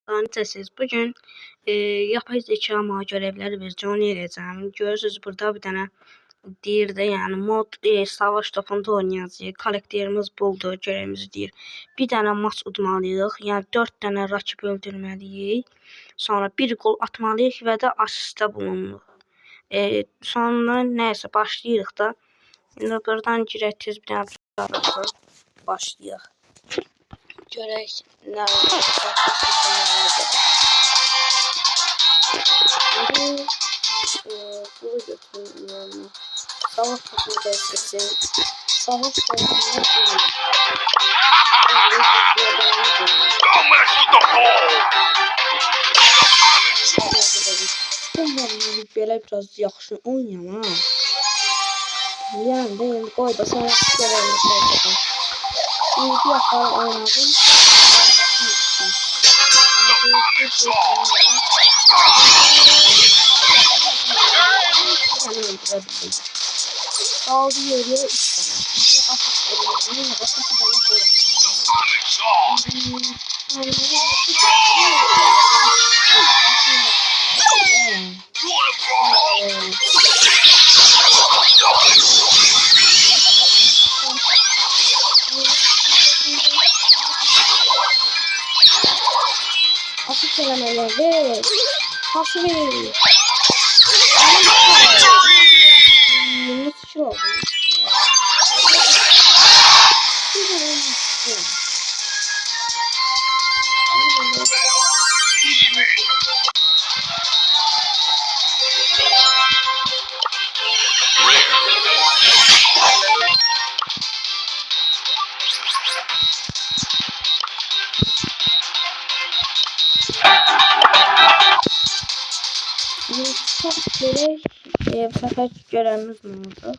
Necəsiz? Bugün yapay zeka görevləri verəcəm, onu eləyəcəm. Görürsünüz burada bir dənə deyir də, yəni mod savaş topunda oynayacağıq. Karakterimiz buldur, görevimiz deyir. Bir dənə maç udmalıyıq. Yəni 4 dənə rakip öldürməliyik. Sonra bir gol atmalıyıq və də asistdə bulunuruq. Sonra nəysə başlayırıq da. İndi buradan girək tez bir dənə başlayaq. Görək nə olacaq. Bunu götürüyorum. Savaş topunu değiştirsin. Savaş topunu belə biraz yaxşı oynayam ha. Yəni də indi qoy da sonra görəlim nə İndi yaxar oynadım. Aldı yeriye 3 tane. Asıl kelimeler ve nasıl verir? Nasıl şey oldu? Çok gerek bu sefer görevimiz ne oldu?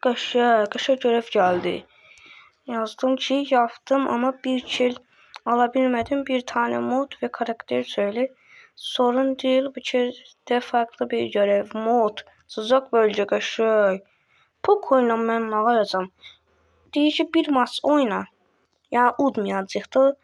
Kaşa görev geldi. Yazdım ki yaptım ama bir kill alabilmedim. Bir tane mod ve karakter söyle. Sorun değil, bu kez de farklı bir görev. Mod. Sıcak bölge kaşa. Pok oyna ben alacağım. Deyişi bir maç oyna. Yani udmayacaqdı.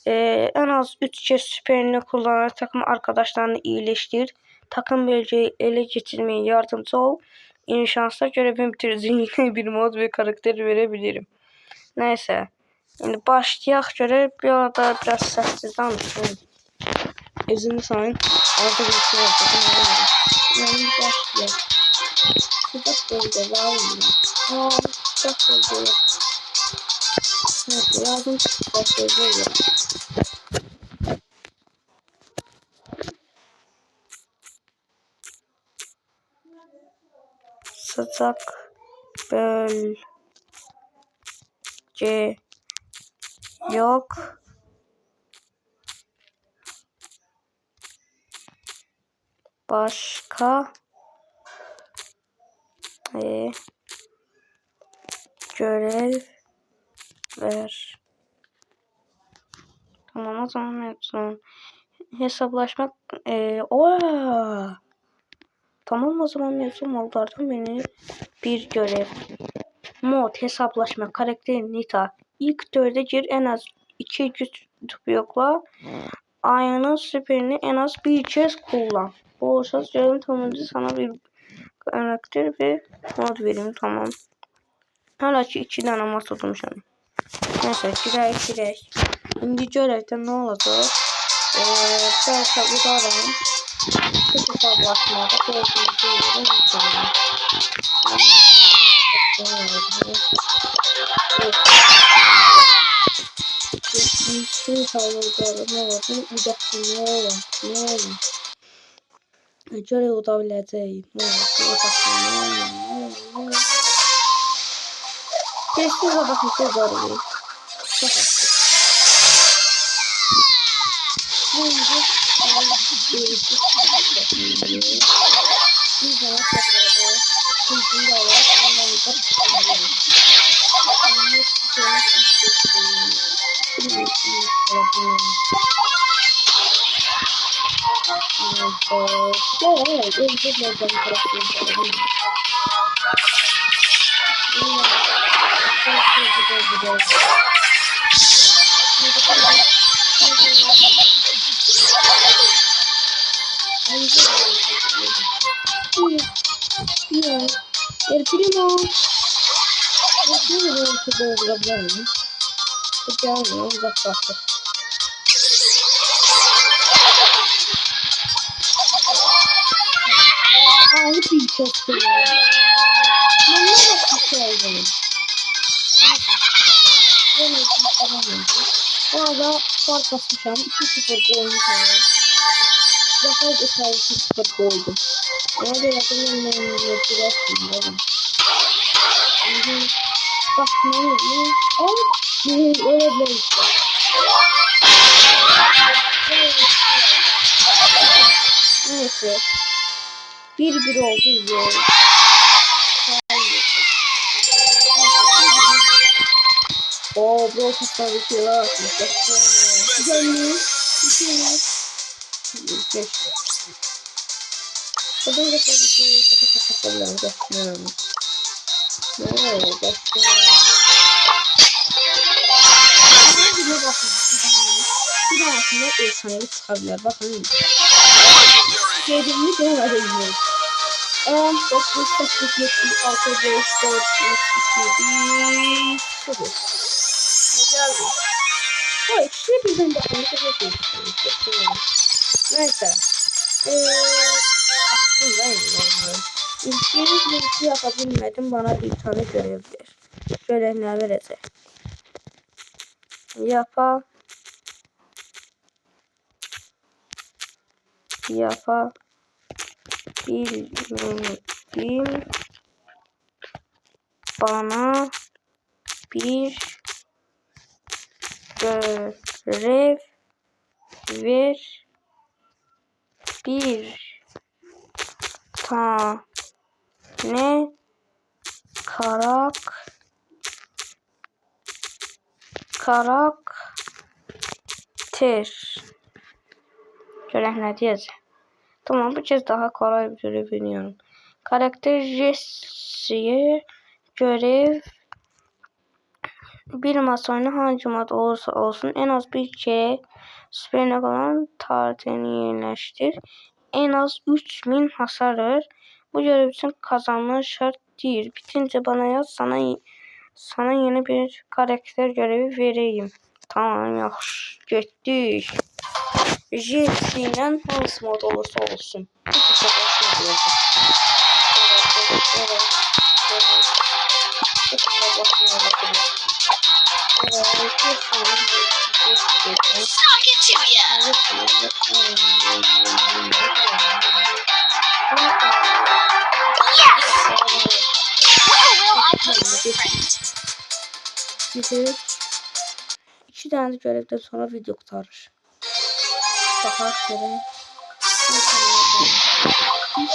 En az 3 kez süperini kullanarak takım arkadaşlarını iyileştir. Takım bölgeyi ele geçirmeye yardımcı ol. İyi şanslar, görevimi bitireceğine bir mod ve karakter verebilirim. Neyse. Şimdi başlayaq görev. Bir arada biraz sessiz danışın. Özünü sayın. Orada bir şey olacaq. Yani başlayaq. Sıcak bölge var mı? Sıcak bölge yok. Neyse yazdım sıcak bölge yok. Sıcak bölge yok. Başka görev ver. Tamam, o zaman yapsın. Hesaplaşmak. Tamam, o zaman mevzu modlardan beni bir görev. Mod hesaplaşma karakteri Nita. İlk 4'e gir, en az 2 güç yokla. Ayının süperini en az bir kez kullan. Bu olsa görevim tamamıyla sana bir karakter ve mod vereyim, tamam. Hala ki 2 tane maç tutmuşum. Neyse girək. İndi görək də nə olacaq. Bəlkə udarım. Çok hesablaşmada gördüğünüz yere yükleyelim. Bir havuzları ne oldu? Uzaktı ne olur? Göre udabileceğim. Ne olur? Uzaktı ne olur? Keşke bakın çok zararlı. Çok hassas. Ne oldu? Bir zaman tekrar ikinci de var. Ondan da tutuyorum. Onu tutuyorum. Evet, özür dilerim. El primo. Bilmiyorum ki doldurabilir miyim? Gelmiyor, uzaklaştır. Ağzı bir çok seviyorum. Ben ne yapmış oldum? Ben yapmış olamıyorum. Orada fark atmışam. 2-0 koymuşam. Daha da 2-0 koydum. Ona göre de ben biraz bilmiyorum. Bak ne yapayım? Öyle bir işte. Neyse. 1-1 oldu ya. Oo, bu ortasında bir şey var. Güzel. Geçti. Buradan da bir şey yapalım. Bir aslında efsanevi çıkabilir. Bakın. Yediğimiz ne var elimizde? 10, 9, 8, 7, 6, 5, 4, 3, 2, 1, 0. Güzel bu. O ikisini birden bakmayı seviyorum. Neyse. Aslında yani. İlk bir şey yapabilmedim. Bana bir tane görev ver. Görev ne verecek? Yapabilmedim. Bana bir görev ver. Bir tane karakter. Görev ne diyeceğiz? Tamam, bu kez daha kolay bir görev veriyorum. Karakter Jesse'ye görev bir masayla hangi mod olursa olsun en az bir kere süperine kalan tarihini yerleştir. En az 3000 hasar ver. Bu görev için kazanma şart değil. Bitince bana yaz, sana yeni bir karakter görevi vereyim. Tamam, yaxşı. Getdik. Jesse ile hangi mod olursa olsun. Bu kısa başlayacağız. Evet. Bu kısa başlayacağız. Suck it to ya! Yes! Where will I put my print? İki tane görevden sonra video kurtarır. Fakat görev. Time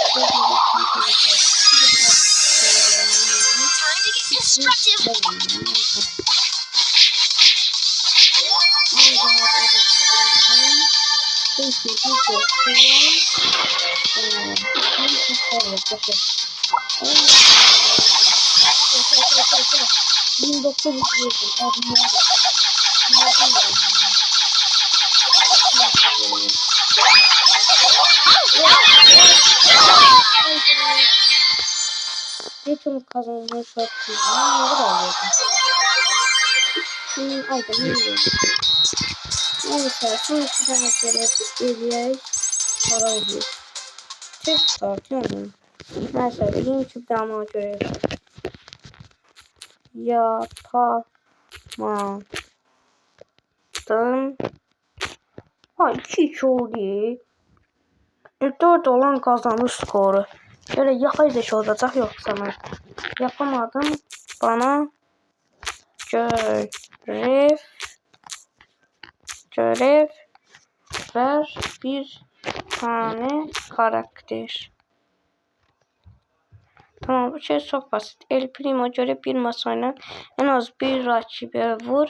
to get destructive! Bir tane kazanma şartı. Ne kadar oldu? Ayda ne? Neyse sonuçta görev eləyək. Para ödəyək. Tek tartıyorum. Neyse bileyim ki dama görev. Yapamadım. Ay 2-2 oldu. 4 olan kazanır skoru. Şöyle yapay zeka olacak yoksa ben. Yapamadım. Bana görev ver bir tane karakter. Tamam bu şey çok basit. El Primo göre bir masayla en az bir rakibe vur.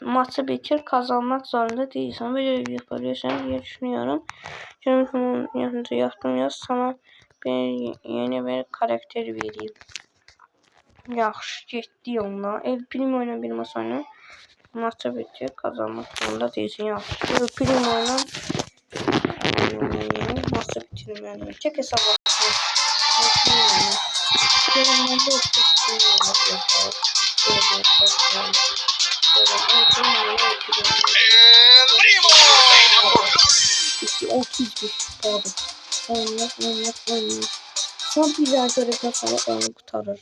Maçı bitir, kazanmak zorunda değilsin. Böyle yapabilirsen diye düşünüyorum. Şimdi bunun yanında yaptım ya sana yeni bir karakter vereyim. Yaxşı getdi onunla. El Primo ile bir masayla maçı bitir, kazanmak zorunda değilsin. Yaxşı. El Primo ile maçı bitirmeli. Çek hesap olsun. Son bir daha görev sonra onu kurtarır.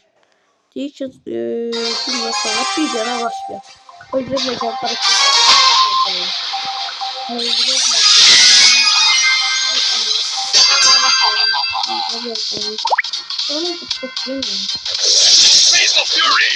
Deyir ki bir yıl sonra bir yana başlıyor. Öldürmeyeceğim karakter. Face of Fury!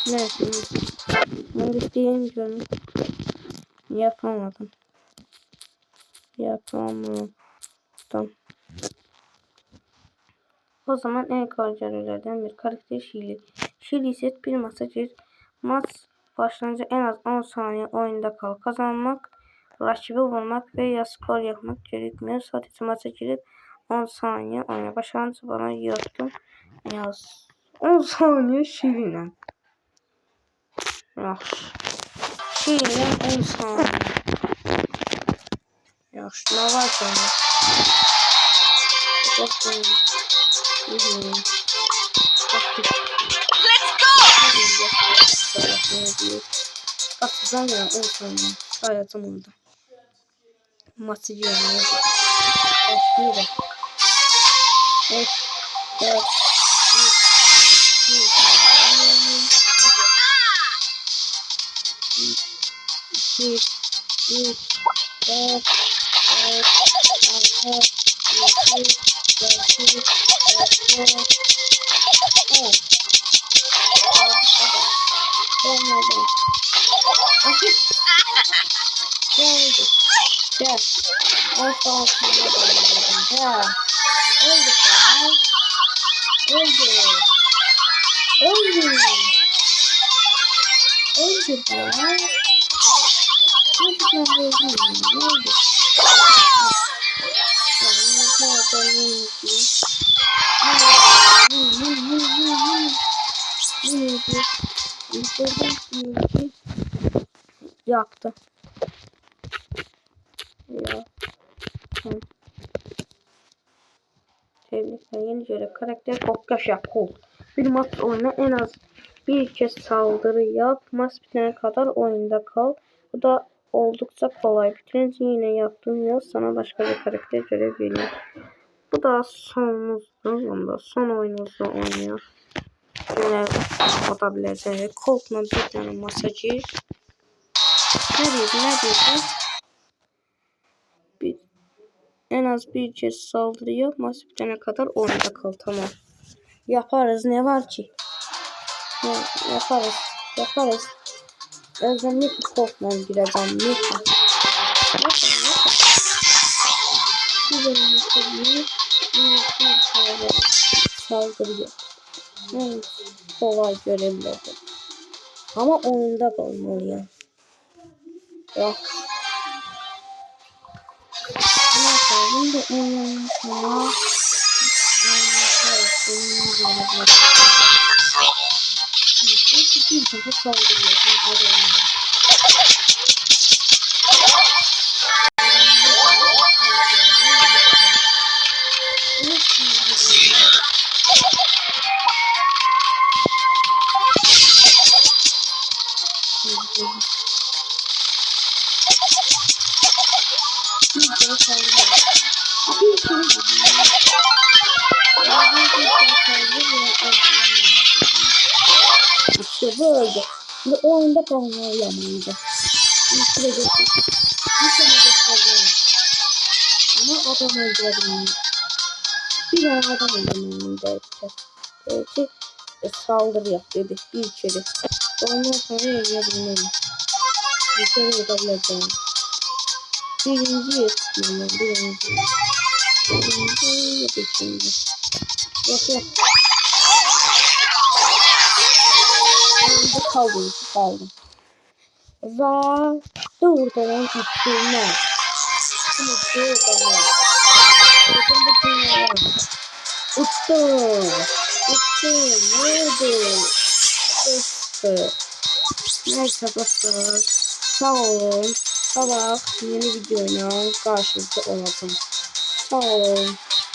Neyse. Ben isteyeyim canım. Yapamadım. O zaman en kolay görevlerden bir karakter Şili. Şili ise bir masa gir. Maç başlayınca en az 10 saniye oyunda kal. Kazanmak, rakibi vurmak veya skor yapmak gerekmiyor. Sadece maça girip 10 saniye oyna. Başlayınca bana yaptım. Yaz. 10 saniye Şili'yle. Yaxşı. Şili'yle 10 saniye. Yaxşı. Ne var sonra? Let's go! Atacağım ya 10 saniye. Hayatım oldu. Maçı görmeye başlıyorum. 5, 4, 2, 3, 4, 5, 6, 7, 8, 9, 10. Olmadı. Akif. Geldi. Gel. Asla olmadı. Gel. Öldü ya. Öldü. Öldü. Öldü ya. Nasıl öldü? Ne oldu? Yaktı. Ya. Tebrikler. Yeni görev karakter Kokkaş Yakul. Bir maç oyna en az bir kez saldırı yap. Maç bitene kadar oyunda kal. Bu da oldukça kolay. Bitirince yine yaptığım yaz sana başka bir karakter görev veriyor. Bu da sonumuzda. Son oyunumuzda oynuyor. Görev atabileceği. Kolt'la bir tane masajı. Ne diyeceğim? En az bir kez saldırı yap. Maç bitene kadar oyunda kal. Tamam. Yaparız. Ne var ki? Yaparız. Özellikle korkmam gireceğim. Lütfen. Saldırı yap. Kolay görevlerdi. Ama oyunda kalmalıyım. Yok. Bunu da en sonra bir kafa saldırıyor. İşte böyle. Şimdi oyunda kalmalıydı. Ama adam öldürebilmem. Bir tane adam öldürmem gerekecek. Belki saldırı yap dedi. Bir içeri. Ondan sonra yiyebilmem. Bir kere edebileceğim. Birinci yetişmem. Birinci yetişmem. Yok. Kaldım. Doğrudan üstüne. Uçtum. Nerede? Neyse dostlar. Sağ olun. Sabah yeni videoyla karşınızda olacağım. Sağ olun.